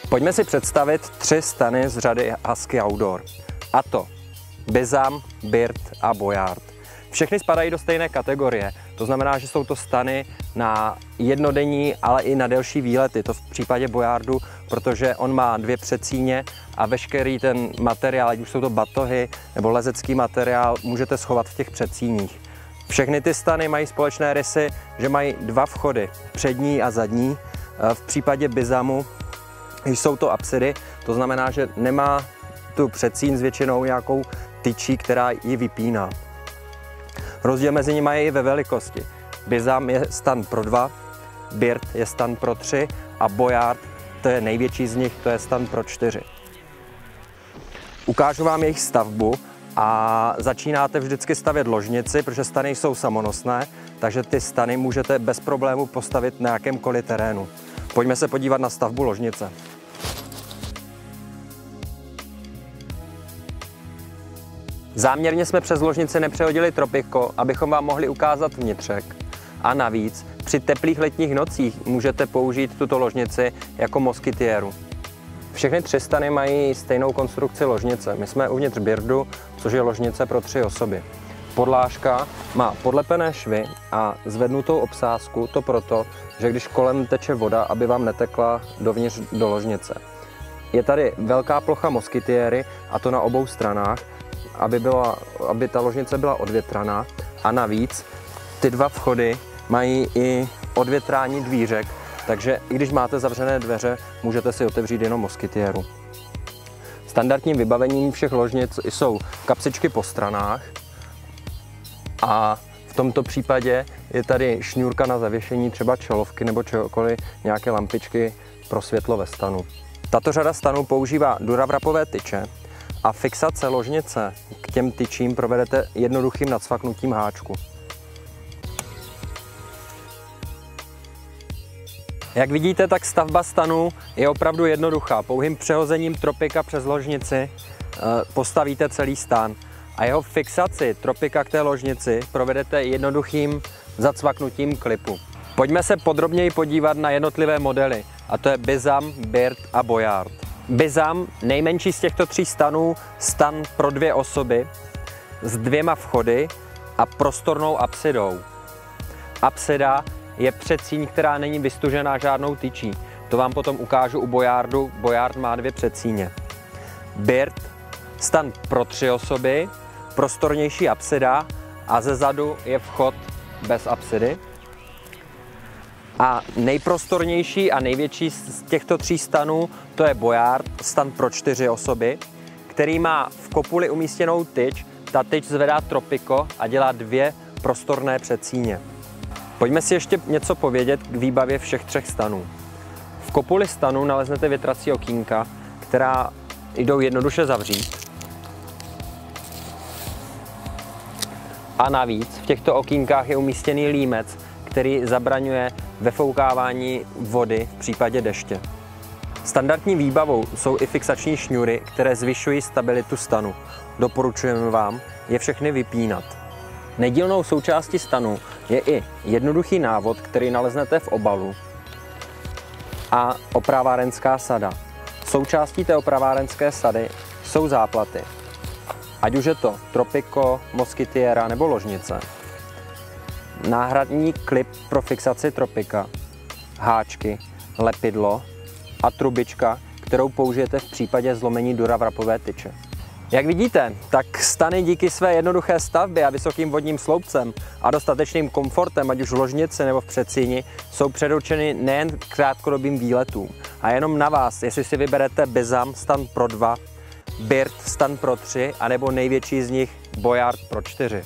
Pojďme si představit 3 stany z řady Husky Outdoor. A to Bizam, Bird a Boyard. Všechny spadají do stejné kategorie, to znamená, že jsou to stany na jednodenní, ale i na delší výlety. To v případě Boyardu, protože on má 2 předsíně a veškerý ten materiál, ať už jsou to batohy nebo lezecký materiál, můžete schovat v těch předsíních. Všechny ty stany mají společné rysy, že mají 2 vchody, přední a zadní. V případě Bizamu jsou to apsidy, to znamená, že nemá tu předsíň s většinou nějakou tyčí, která ji vypíná. Rozdíl mezi nimi je i ve velikosti. Bizam je stan pro 2, Bird je stan pro 3 a Boyard, to je největší z nich, to je stan pro 4. Ukážu vám jejich stavbu a začínáte vždycky stavět ložnici, protože stany jsou samonosné, takže ty stany můžete bez problému postavit na jakémkoliv terénu. Pojďme se podívat na stavbu ložnice. Záměrně jsme přes ložnici nepřehodili tropiko, abychom vám mohli ukázat vnitřek. A navíc při teplých letních nocích můžete použít tuto ložnici jako moskytiéru. Všechny 3 stany mají stejnou konstrukci ložnice. My jsme uvnitř Birdu, což je ložnice pro 3 osoby. Podlážka má podlepené švy a zvednutou obsázku, to proto, že když kolem teče voda, aby vám netekla dovnitř do ložnice. Je tady velká plocha moskytiéry, a to na obou stranách, aby ta ložnice byla odvětraná, a navíc ty 2 vchody mají i odvětrání dvířek, takže i když máte zavřené dveře, můžete si otevřít jenom moskytiéru. Standardním vybavením všech ložnic jsou kapsičky po stranách a v tomto případě je tady šňůrka na zavěšení třeba čelovky nebo čehokoliv, nějaké lampičky pro světlo ve stanu. Tato řada stanů používá duravrapové tyče a fixace ložnice k těm tyčím provedete jednoduchým nacvaknutím háčku. Jak vidíte, tak stavba stanu je opravdu jednoduchá. Pouhým přehozením tropika přes ložnici postavíte celý stan a jeho fixaci tropika k té ložnici provedete jednoduchým zacvaknutím klipu. Pojďme se podrobněji podívat na jednotlivé modely, a to je Bizam, Bird a Boyard. Bizam, nejmenší z těchto 3 stanů, stan pro 2 osoby s 2 vchody a prostornou apsidou. Apsida je předsíň, která není vystužená žádnou tyčí. To vám potom ukážu u Boyardu. Boyard má 2 předsíně. Bird, stan pro 3 osoby, prostornější apsida a ze zadu je vchod bez apsidy. A nejprostornější a největší z těchto 3 stanů, to je Boyard, stan pro 4 osoby, který má v kopuli umístěnou tyč. Ta tyč zvedá tropiko a dělá 2 prostorné předsíně. Pojďme si ještě něco povědět k výbavě všech 3 stanů. V kopuli stanu naleznete větrací okýnka, která jdou jednoduše zavřít. A navíc v těchto okýnkách je umístěný límec, který zabraňuje vefoukávání vody v případě deště. Standardní výbavou jsou i fixační šňůry, které zvyšují stabilitu stanu. Doporučujeme vám je všechny vypínat. Nedílnou součástí stanu je i jednoduchý návod, který naleznete v obalu, a opravárenská sada. Součástí té opravárenské sady jsou záplaty. Ať už je to tropiko, moskytiéra nebo ložnice. Náhradní klip pro fixaci tropika, háčky, lepidlo a trubička, kterou použijete v případě zlomení duravrapové tyče. Jak vidíte, tak stany díky své jednoduché stavbě a vysokým vodním sloupcem a dostatečným komfortem, ať už v ložnici nebo v předsíni, jsou předurčeny nejen k krátkodobým výletům. A jenom na vás, jestli si vyberete Bizam, stan pro 2, Bird, stan pro 3, anebo největší z nich Boyard pro 4.